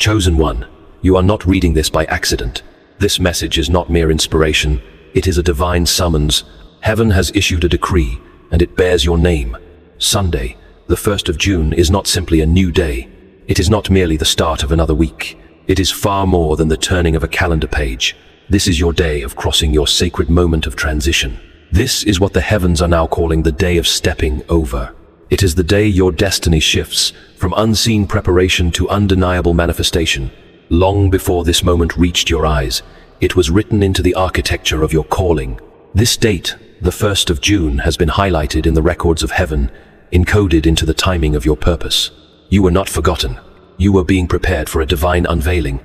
Chosen one, you are not reading this by accident. This message is not mere inspiration, it is a divine summons. Heaven has issued a decree, and it bears your name. Sunday, the 1st of June, is not simply a new day. It is not merely the start of another week. It is far more than the turning of a calendar page. This is your day of crossing your sacred moment of transition. This is what the heavens are now calling the day of stepping over. It is the day your destiny shifts from unseen preparation to undeniable manifestation. Long before this moment reached your eyes, it was written into the architecture of your calling. This date, the 1st of June, has been highlighted in the records of heaven, encoded into the timing of your purpose. You were not forgotten. You were being prepared for a divine unveiling.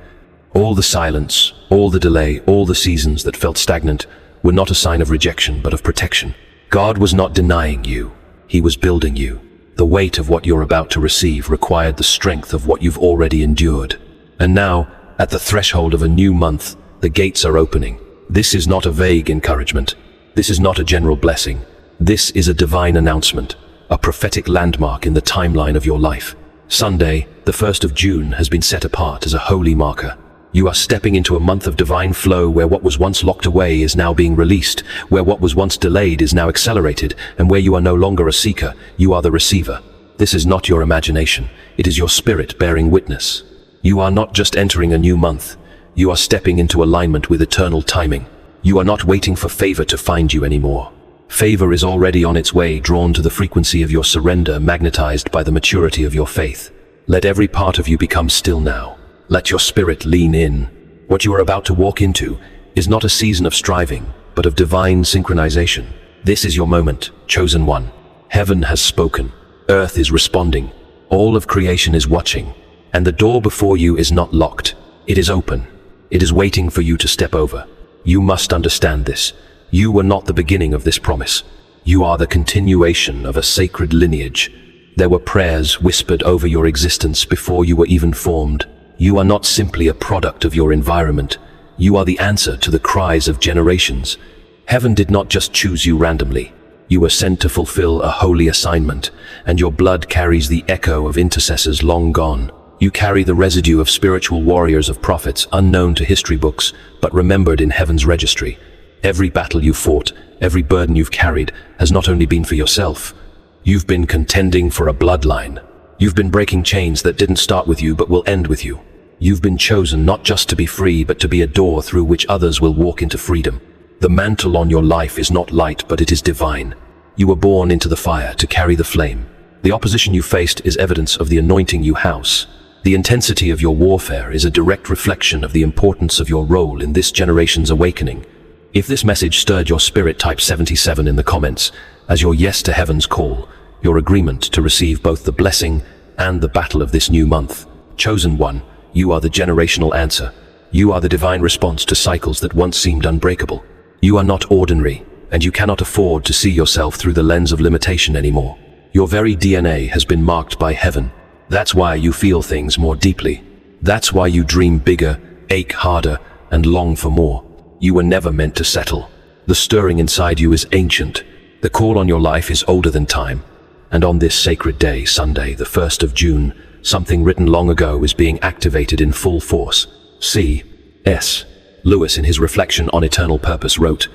All the silence, all the delay, all the seasons that felt stagnant were not a sign of rejection, but of protection. God was not denying you. He was building you. The weight of what you're about to receive required the strength of what you've already endured. And now, at the threshold of a new month, the gates are opening. This is not a vague encouragement. This is not a general blessing. This is a divine announcement, a prophetic landmark in the timeline of your life. Sunday, the 1st of June, has been set apart as a holy marker. You are stepping into a month of divine flow where what was once locked away is now being released, where what was once delayed is now accelerated, and where you are no longer a seeker, you are the receiver. This is not your imagination. It is your spirit bearing witness. You are not just entering a new month. You are stepping into alignment with eternal timing. You are not waiting for favor to find you anymore. Favor is already on its way, drawn to the frequency of your surrender, magnetized by the maturity of your faith. Let every part of you become still now. Let your spirit lean in. What you are about to walk into is not a season of striving, but of divine synchronization. This is your moment, chosen one. Heaven has spoken. Earth is responding. All of creation is watching. And the door before you is not locked. It is open. It is waiting for you to step over. You must understand this. You were not the beginning of this promise. You are the continuation of a sacred lineage. There were prayers whispered over your existence before you were even formed. You are not simply a product of your environment. You are the answer to the cries of generations. Heaven did not just choose you randomly. You were sent to fulfill a holy assignment, and your blood carries the echo of intercessors long gone. You carry the residue of spiritual warriors, of prophets unknown to history books, but remembered in heaven's registry. Every battle you fought, every burden you've carried, has not only been for yourself. You've been contending for a bloodline. You've been breaking chains that didn't start with you but will end with you. You've been chosen not just to be free, but to be a door through which others will walk into freedom. The mantle on your life is not light, but it is divine. You were born into the fire to carry the flame. The opposition you faced is evidence of the anointing you house. The intensity of your warfare is a direct reflection of the importance of your role in this generation's awakening. If this message stirred your spirit, type 77 in the comments as your yes to heaven's call, your agreement to receive both the blessing and the battle of this new month. Chosen one, you are the generational answer. You are the divine response to cycles that once seemed unbreakable. You are not ordinary, and you cannot afford to see yourself through the lens of limitation anymore. Your very DNA has been marked by heaven. That's why you feel things more deeply. That's why you dream bigger, ache harder, and long for more. You were never meant to settle. The stirring inside you is ancient. The call on your life is older than time. And on this sacred day, Sunday, the 1st of June, something written long ago is being activated in full force. C.S. Lewis, in his reflection on eternal purpose, wrote,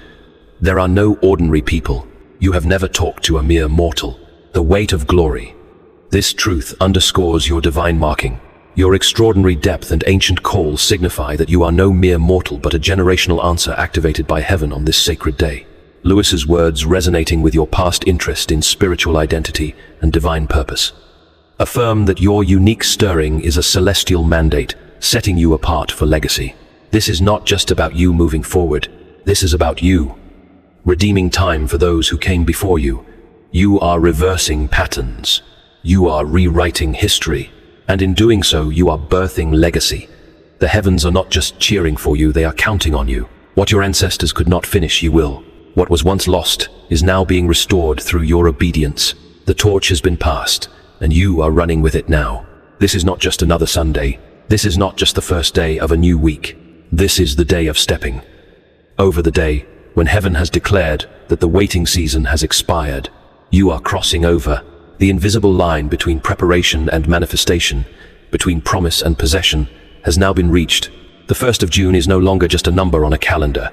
"There are no ordinary people. You have never talked to a mere mortal. The weight of glory." This truth underscores your divine marking. Your extraordinary depth and ancient call signify that you are no mere mortal, but a generational answer activated by heaven on this sacred day. Lewis's words resonating with your past interest in spiritual identity and divine purpose. Affirm that your unique stirring is a celestial mandate, setting you apart for legacy. This is not just about you moving forward. This is about you redeeming time for those who came before you. You are reversing patterns. You are rewriting history. And in doing so, you are birthing legacy. The heavens are not just cheering for you, they are counting on you. What your ancestors could not finish, you will. What was once lost is now being restored through your obedience. The torch has been passed, and you are running with it now. This is not just another Sunday. This is not just the first day of a new week. This is the day of stepping over, the day when heaven has declared that the waiting season has expired. You are crossing over the invisible line between preparation and manifestation, between promise and possession, has now been reached. The 1st of June is no longer just a number on a calendar.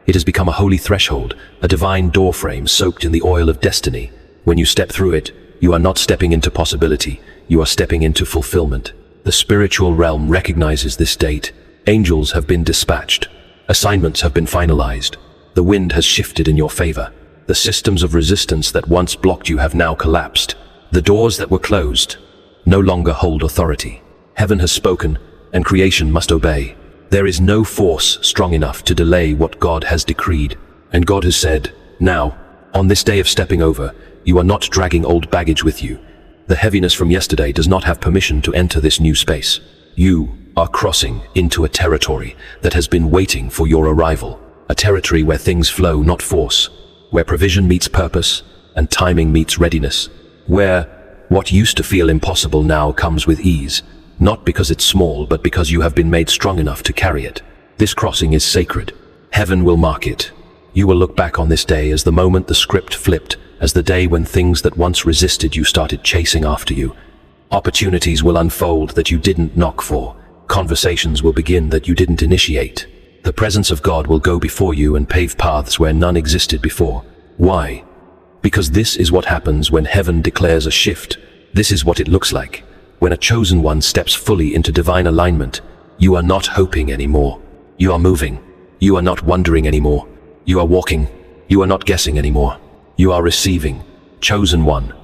It has become a holy threshold, a divine doorframe soaked in the oil of destiny. When you step through it, you are not stepping into possibility, you are stepping into fulfillment. The spiritual realm recognizes this date. Angels have been dispatched. Assignments have been finalized. The wind has shifted in your favor. The systems of resistance that once blocked you have now collapsed. The doors that were closed no longer hold authority. Heaven has spoken, and creation must obey. There is no force strong enough to delay what God has decreed. And God has said, now, on this day of stepping over, you are not dragging old baggage with you. The heaviness from yesterday does not have permission to enter this new space. You are crossing into a territory that has been waiting for your arrival. A territory where things flow, not force. Where provision meets purpose, and timing meets readiness. Where what used to feel impossible now comes with ease. Not because it's small, but because you have been made strong enough to carry it. This crossing is sacred. Heaven will mark it. You will look back on this day as the moment the script flipped, as the day when things that once resisted you started chasing after you. Opportunities will unfold that you didn't knock for. Conversations will begin that you didn't initiate. The presence of God will go before you and pave paths where none existed before. Why? Because this is what happens when heaven declares a shift. This is what it looks like. When a chosen one steps fully into divine alignment, you are not hoping anymore. You are moving. You are not wondering anymore. You are walking. You are not guessing anymore. You are receiving. Chosen one.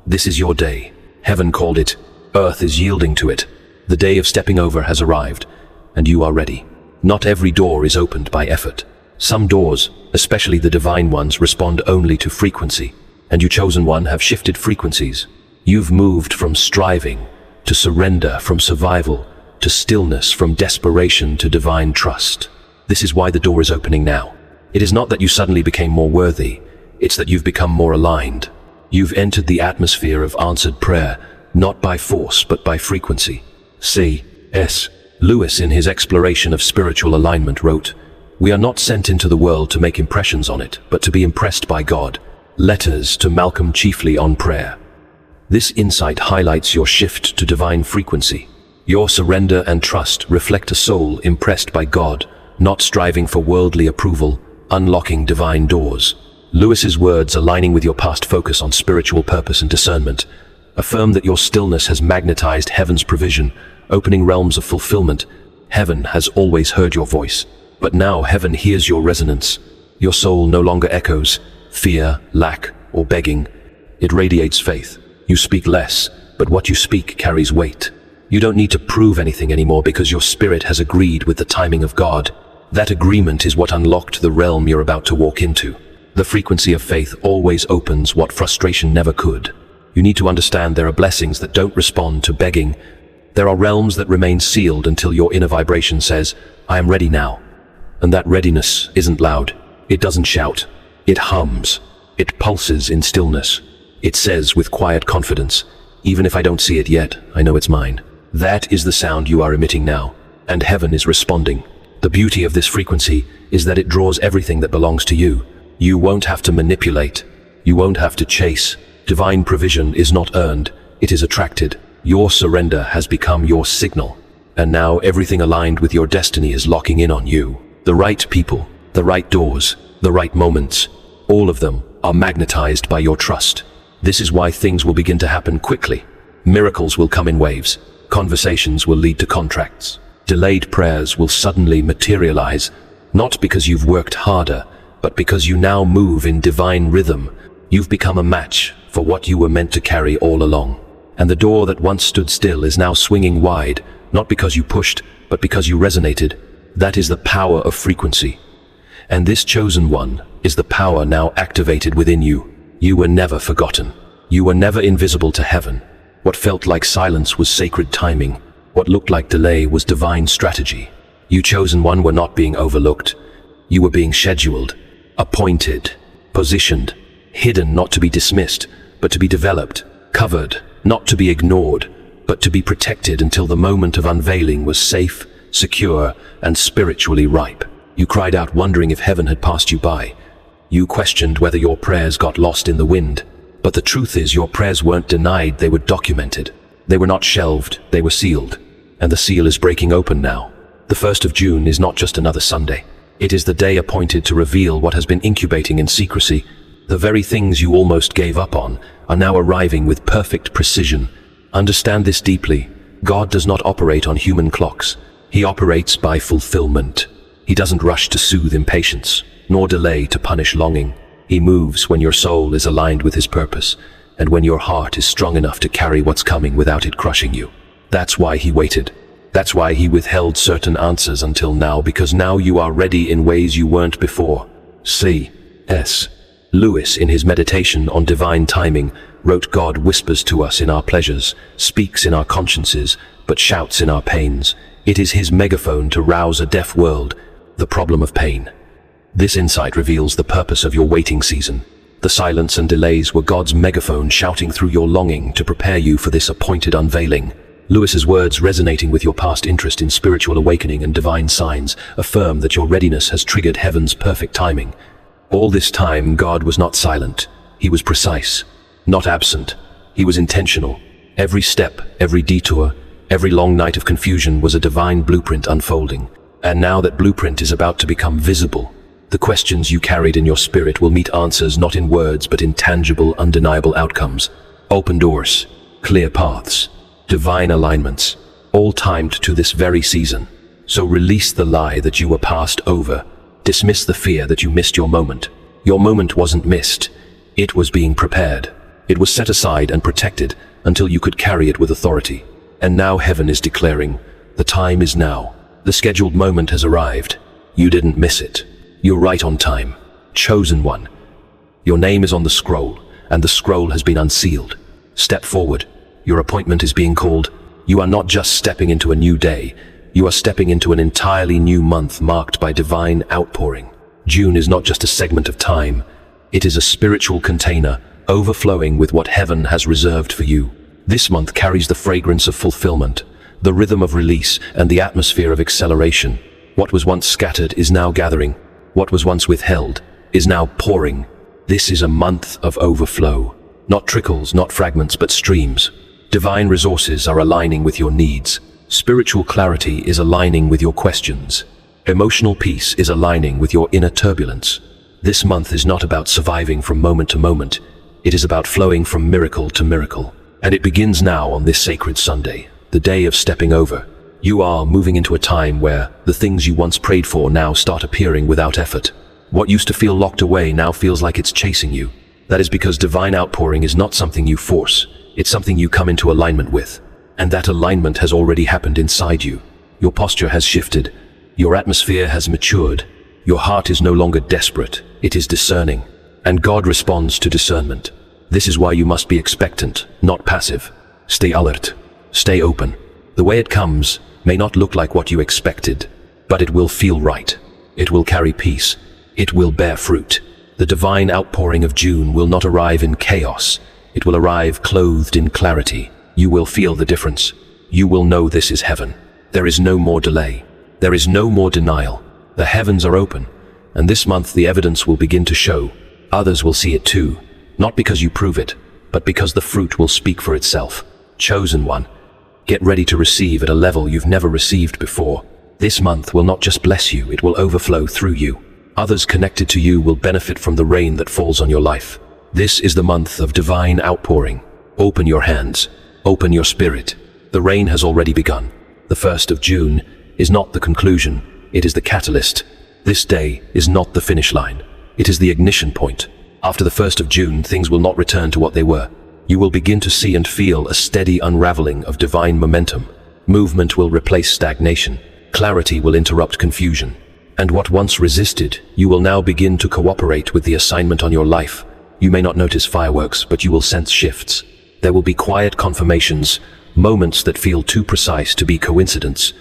This is your day. Heaven called it. Earth is yielding to it. The day of stepping over has arrived, and you are ready. Not every door is opened by effort. Some doors, especially the divine ones, respond only to frequency, and you chosen one have shifted frequencies. You've moved from striving to surrender, from survival to stillness, from desperation to divine trust. This is why the door is opening now. It is not that you suddenly became more worthy, it's that you've become more aligned. You've entered the atmosphere of answered prayer, not by force but by frequency. C.S. Lewis, in his exploration of spiritual alignment, wrote, "We are not sent into the world to make impressions on it, but to be impressed by God." Letters to Malcolm, chiefly on prayer. This insight highlights your shift to divine frequency. Your surrender and trust reflect a soul impressed by God, not striving for worldly approval, unlocking divine doors. Lewis's words, aligning with your past focus on spiritual purpose and discernment, affirm that your stillness has magnetized heaven's provision, opening realms of fulfillment. Heaven has always heard your voice, but now heaven hears your resonance. Your soul no longer echoes fear, lack, or begging. It radiates faith. You speak less, but what you speak carries weight. You don't need to prove anything anymore because your spirit has agreed with the timing of God. That agreement is what unlocked the realm you're about to walk into. The frequency of faith always opens what frustration never could. You need to understand there are blessings that don't respond to begging. There are realms that remain sealed until your inner vibration says, "I am ready now." And that readiness isn't loud. It doesn't shout. It hums. It pulses in stillness. It says with quiet confidence, "Even if I don't see it yet, I know it's mine." That is the sound you are emitting now, and heaven is responding. The beauty of this frequency is that it draws everything that belongs to you. You won't have to manipulate. You won't have to chase. Divine provision is not earned, it is attracted. Your surrender has become your signal. And now everything aligned with your destiny is locking in on you. The right people, the right doors, the right moments, all of them are magnetized by your trust. This is why things will begin to happen quickly. Miracles will come in waves. Conversations will lead to contracts. Delayed prayers will suddenly materialize, not because you've worked harder, but because you now move in divine rhythm. You've become a match for what you were meant to carry all along. And the door that once stood still is now swinging wide, not because you pushed, but because you resonated. That is the power of frequency. And this chosen one is the power now activated within you. You were never forgotten. You were never invisible to heaven. What felt like silence was sacred timing. What looked like delay was divine strategy. You chosen one were not being overlooked. You were being scheduled, appointed, positioned, hidden not to be dismissed, but to be developed, covered, not to be ignored, but to be protected until the moment of unveiling was safe, secure, and spiritually ripe. You cried out wondering if heaven had passed you by. You questioned whether your prayers got lost in the wind. But the truth is your prayers weren't denied, they were documented. They were not shelved, they were sealed. and the seal is breaking open now. The 1st of June is not just another Sunday. It is the day appointed to reveal what has been incubating in secrecy. The very things you almost gave up on are now arriving with perfect precision. Understand this deeply. God does not operate on human clocks. He operates by fulfillment. He doesn't rush to soothe impatience, nor delay to punish longing. He moves when your soul is aligned with his purpose, and when your heart is strong enough to carry what's coming without it crushing you. That's why he waited. That's why he withheld certain answers until now, because now you are ready in ways you weren't before. C.S. Lewis, in his meditation on divine timing, wrote, "God whispers to us in our pleasures, speaks in our consciences, but shouts in our pains. It is his megaphone to rouse a deaf world, the problem of pain." This insight reveals the purpose of your waiting season. The silence and delays were God's megaphone shouting through your longing to prepare you for this appointed unveiling. Lewis's words, resonating with your past interest in spiritual awakening and divine signs, affirm that your readiness has triggered heaven's perfect timing. All this time, God was not silent. He was precise, not absent. He was intentional. Every step, every detour, every long night of confusion was a divine blueprint unfolding. And now that blueprint is about to become visible, the questions you carried in your spirit will meet answers not in words but in tangible, undeniable outcomes. Open doors, clear paths, divine alignments, all timed to this very season. So release the lie that you were passed over. Dismiss the fear that you missed your moment. Your moment wasn't missed. It was being prepared. It was set aside and protected until you could carry it with authority. And now heaven is declaring, the time is now. The scheduled moment has arrived. You didn't miss it. You're right on time. Chosen one. Your name is on the scroll, and the scroll has been unsealed. Step forward. Your appointment is being called. You are not just stepping into a new day. You are stepping into an entirely new month marked by divine outpouring. June is not just a segment of time. It is a spiritual container, overflowing with what heaven has reserved for you. This month carries the fragrance of fulfillment, the rhythm of release, and the atmosphere of acceleration. What was once scattered is now gathering. What was once withheld is now pouring. This is a month of overflow. Not trickles, not fragments, but streams. Divine resources are aligning with your needs. Spiritual clarity is aligning with your questions. Emotional peace is aligning with your inner turbulence. This month is not about surviving from moment to moment. It is about flowing from miracle to miracle. And it begins now on this sacred Sunday, the day of stepping over. You are moving into a time where the things you once prayed for now start appearing without effort. What used to feel locked away now feels like it's chasing you. That is because divine outpouring is not something you force. It's something you come into alignment with. And that alignment has already happened inside you. Your posture has shifted. Your atmosphere has matured. Your heart is no longer desperate. It is discerning. And God responds to discernment. This is why you must be expectant, not passive. Stay alert. Stay open. The way it comes may not look like what you expected, but it will feel right. It will carry peace. It will bear fruit. The divine outpouring of June will not arrive in chaos. It will arrive clothed in clarity. You will feel the difference. You will know this is heaven. There is no more delay. There is no more denial. The heavens are open, and this month the evidence will begin to show. Others will see it too, not because you prove it, but because the fruit will speak for itself. Chosen one, get ready to receive at a level you've never received before. This month will not just bless you, it will overflow through you. Others connected to you will benefit from the rain that falls on your life. This is the month of divine outpouring. Open your hands. Open your spirit. The rain has already begun. The 1st of June is not the conclusion, it is the catalyst. This day is not the finish line, it is the ignition point. After the 1st of June, things will not return to what they were. You will begin to see and feel a steady unraveling of divine momentum. Movement will replace stagnation. Clarity will interrupt confusion. And what once resisted, you will now begin to cooperate with the assignment on your life. You may not notice fireworks, but you will sense shifts. There will be quiet confirmations, moments that feel too precise to be coincidence.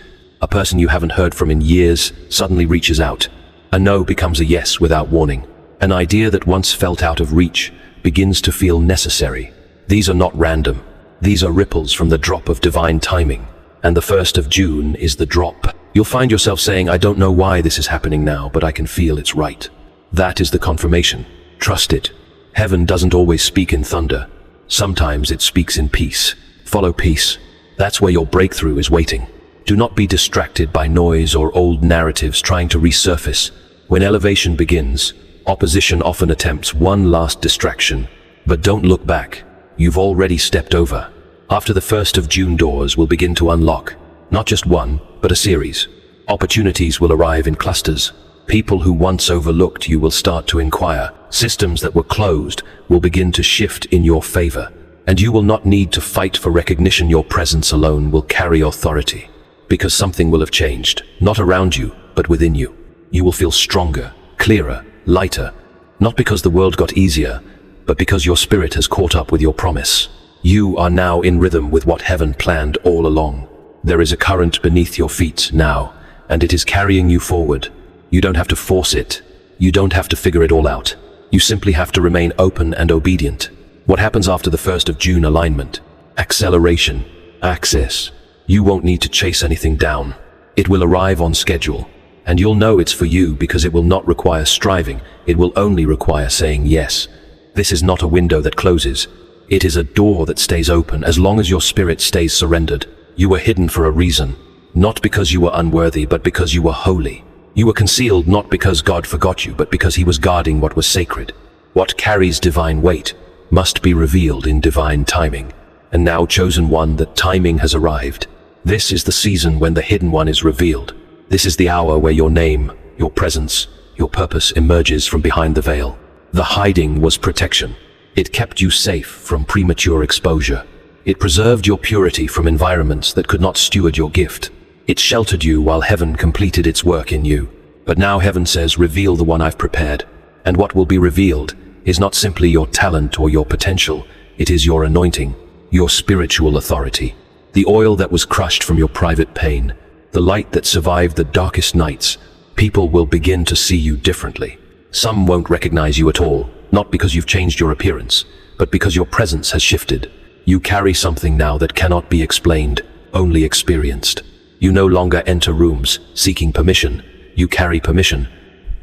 A person you haven't heard from in years suddenly reaches out. A no becomes a yes without warning. An idea that once felt out of reach begins to feel necessary. These are not random. These are ripples from the drop of divine timing. And the 1st of June is the drop. You'll find yourself saying, I don't know why this is happening now, but I can feel it's right. That is the confirmation. Trust it. Heaven doesn't always speak in thunder. Sometimes it speaks in peace. Follow peace. That's where your breakthrough is waiting. Do not be distracted by noise or old narratives trying to resurface. When elevation begins, opposition often attempts one last distraction. But don't look back. You've already stepped over. After the 1st of June, doors will begin to unlock. Not just one, but a series. Opportunities will arrive in clusters. People who once overlooked you will start to inquire. Systems that were closed will begin to shift in your favor. And you will not need to fight for recognition. Your presence alone will carry authority. Because something will have changed, not around you, but within you. You will feel stronger, clearer, lighter. Not because the world got easier, but because your spirit has caught up with your promise. You are now in rhythm with what heaven planned all along. There is a current beneath your feet now, and it is carrying you forward. You don't have to force it. You don't have to figure it all out. You simply have to remain open and obedient. What happens after the 1st of June alignment? Acceleration, access. You won't need to chase anything down. It will arrive on schedule, and you'll know it's for you because it will not require striving. It will only require saying yes. This is not a window that closes. It is a door that stays open as long as your spirit stays surrendered. You were hidden for a reason, not because you were unworthy, but because you were holy. You were concealed not because God forgot you, but because he was guarding what was sacred. What carries divine weight must be revealed in divine timing. And now, chosen one, that timing has arrived. This is the season when the hidden one is revealed. This is the hour where your name, your presence, your purpose emerges from behind the veil. The hiding was protection. It kept you safe from premature exposure. It preserved your purity from environments that could not steward your gift. It sheltered you while heaven completed its work in you. But now heaven says, reveal the one I've prepared. And what will be revealed is not simply your talent or your potential. It is your anointing, your spiritual authority. The oil that was crushed from your private pain, the light that survived the darkest nights. People will begin to see you differently. Some won't recognize you at all, not because you've changed your appearance, but because your presence has shifted. You carry something now that cannot be explained, only experienced. You no longer enter rooms seeking permission. You carry permission.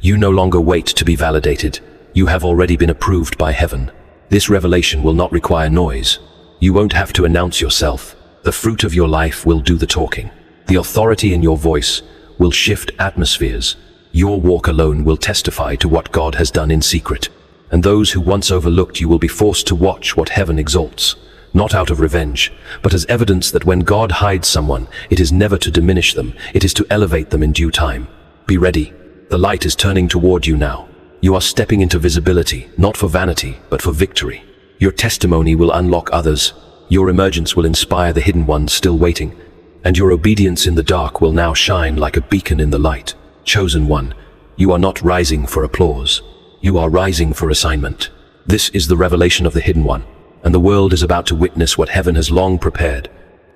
You no longer wait to be validated. You have already been approved by heaven. This revelation will not require noise. You won't have to announce yourself. The fruit of your life will do the talking. The authority in your voice will shift atmospheres. Your walk alone will testify to what God has done in secret. And those who once overlooked you will be forced to watch what heaven exalts. Not out of revenge, but as evidence that when God hides someone, it is never to diminish them, it is to elevate them in due time. Be ready. The light is turning toward you now. You are stepping into visibility, not for vanity, but for victory. Your testimony will unlock others. Your emergence will inspire the hidden ones still waiting. And your obedience in the dark will now shine like a beacon in the light. Chosen one, you are not rising for applause. You are rising for assignment. This is the revelation of the hidden one. And the world is about to witness what heaven has long prepared.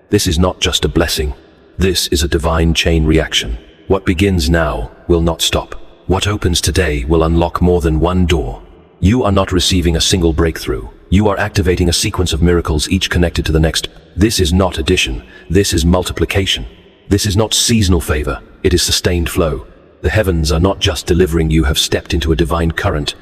This is not just a blessing. This is a divine chain reaction. What begins now will not stop. What opens today will unlock more than one door. You are not receiving a single breakthrough. You are activating a sequence of miracles, each connected to the next. This is not addition. This is multiplication. This is not seasonal favor. It is sustained flow. The heavens are not just delivering, you have stepped into a divine current.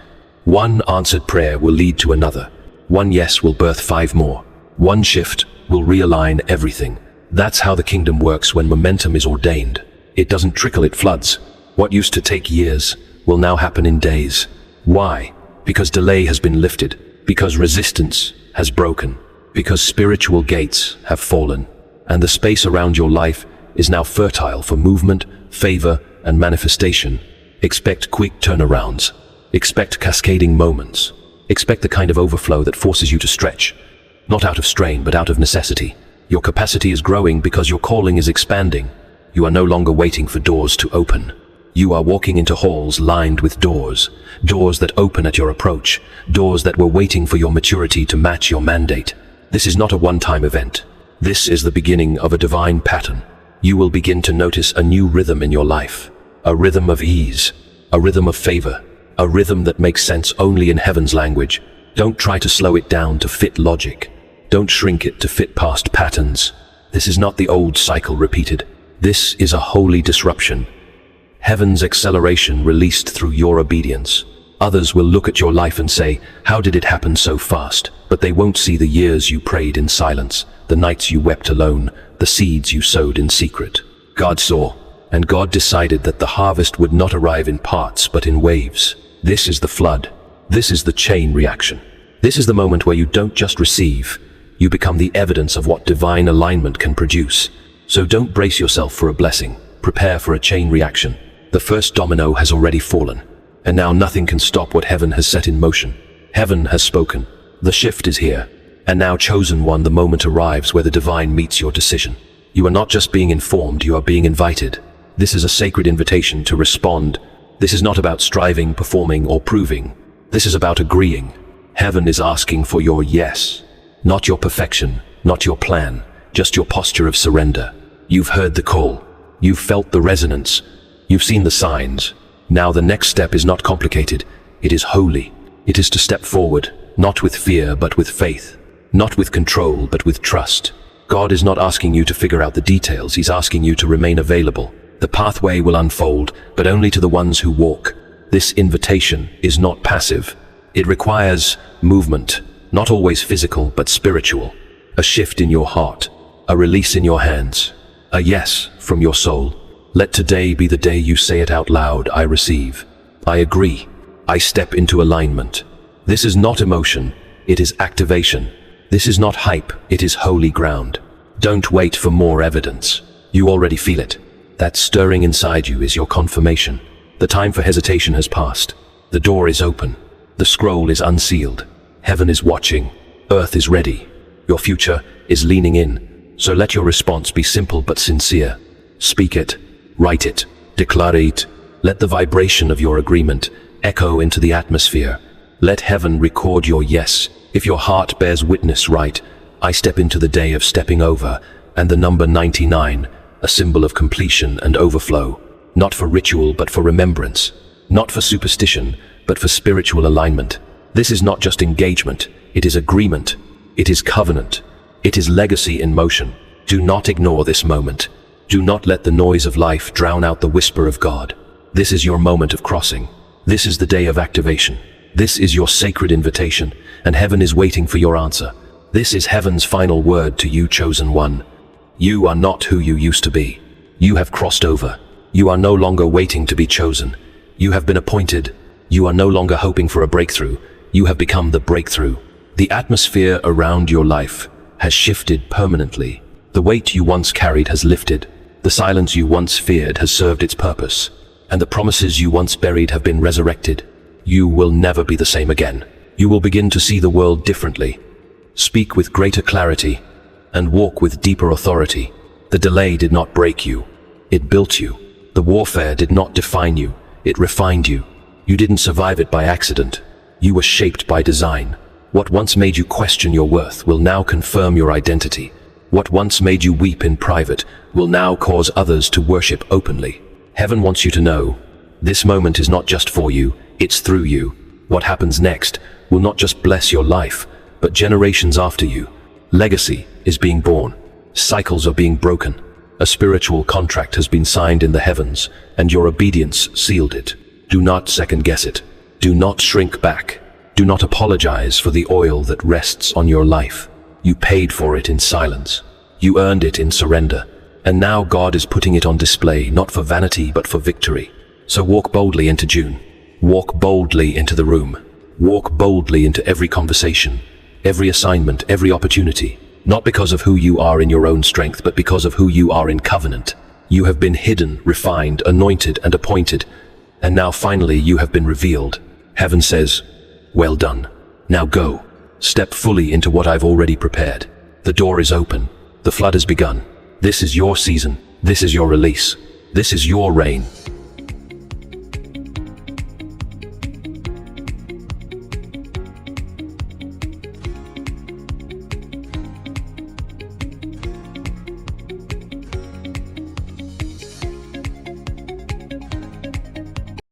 One answered prayer will lead to another. One yes will birth 5 more. One shift will realign everything. That's how the kingdom works when momentum is ordained. It doesn't trickle, it floods. What used to take years will now happen in days. Why? Because delay has been lifted. Because resistance has broken. Because spiritual gates have fallen. And the space around your life is now fertile for movement, favor, and manifestation. Expect quick turnarounds. Expect cascading moments. Expect the kind of overflow that forces you to stretch. Not out of strain, but out of necessity. Your capacity is growing because your calling is expanding. You are no longer waiting for doors to open. You are walking into halls lined with doors. Doors that open at your approach. Doors that were waiting for your maturity to match your mandate. This is not a one-time event. This is the beginning of a divine pattern. You will begin to notice a new rhythm in your life. A rhythm of ease. A rhythm of favor. A rhythm that makes sense only in heaven's language. Don't try to slow it down to fit logic. Don't shrink it to fit past patterns. This is not the old cycle repeated. This is a holy disruption. Heaven's acceleration released through your obedience. Others will look at your life and say, how did it happen so fast? But they won't see the years you prayed in silence, the nights you wept alone, the seeds you sowed in secret. God saw, and God decided that the harvest would not arrive in parts but in waves. This is the flood. This is the chain reaction. This is the moment where you don't just receive, you become the evidence of what divine alignment can produce. So don't brace yourself for a blessing, prepare for a chain reaction. The first domino has already fallen, and now nothing can stop what heaven has set in motion. Heaven has spoken. The shift is here. And now, chosen one, the moment arrives where the divine meets your decision. You are not just being informed, you are being invited. This is a sacred invitation to respond. This is not about striving, performing, or proving. This is about agreeing. Heaven is asking for your yes. Not your perfection, not your plan, just your posture of surrender. You've heard the call. You've felt the resonance. You've seen the signs. Now the next step is not complicated. It is holy. It is to step forward, not with fear, but with faith. Not with control, but with trust. God is not asking you to figure out the details. He's asking you to remain available. The pathway will unfold, but only to the ones who walk. This invitation is not passive. It requires movement, not always physical, but spiritual. A shift in your heart, a release in your hands, a yes from your soul. Let today be the day you say it out loud. I receive. I agree. I step into alignment. This is not emotion, it is activation. This is not hype, it is holy ground. Don't wait for more evidence. You already feel it. That stirring inside you is your confirmation. The time for hesitation has passed. The door is open. The scroll is unsealed. Heaven is watching. Earth is ready. Your future is leaning in. So let your response be simple but sincere. Speak it. Write it. Declare it. Let the vibration of your agreement echo into the atmosphere. Let heaven record your yes. If your heart bears witness, write, I step into the day of stepping over, and the number 99, a symbol of completion and overflow. Not for ritual, but for remembrance. Not for superstition, but for spiritual alignment. This is not just engagement, it is agreement. It is covenant. It is legacy in motion. Do not ignore this moment. Do not let the noise of life drown out the whisper of God. This is your moment of crossing. This is the day of activation. This is your sacred invitation, and heaven is waiting for your answer. This is heaven's final word to you, chosen one. You are not who you used to be. You have crossed over. You are no longer waiting to be chosen. You have been appointed. You are no longer hoping for a breakthrough. You have become the breakthrough. The atmosphere around your life has shifted permanently. The weight you once carried has lifted. The silence you once feared has served its purpose. And the promises you once buried have been resurrected. You will never be the same again. You will begin to see the world differently, speak with greater clarity, and walk with deeper authority. The delay did not break you. It built you. The warfare did not define you. It refined you. You didn't survive it by accident. You were shaped by design. What once made you question your worth will now confirm your identity. What once made you weep in private will now cause others to worship openly. Heaven wants you to know, this moment is not just for you, it's through you. What happens next will not just bless your life, but generations after you. Legacy is being born. Cycles are being broken. A spiritual contract has been signed in the heavens, and your obedience sealed it. Do not second guess it. Do not shrink back. Do not apologize for the oil that rests on your life. You paid for it in silence. You earned it in surrender. And now God is putting it on display, not for vanity, but for victory. So walk boldly into June. Walk boldly into the room. Walk boldly into every conversation, every assignment, every opportunity. Not because of who you are in your own strength, but because of who you are in covenant. You have been hidden, refined, anointed, and appointed. And now finally you have been revealed. Heaven says, well done. Now go. Step fully into what I've already prepared. The door is open. The flood has begun. This is your season. This is your release. This is your reign.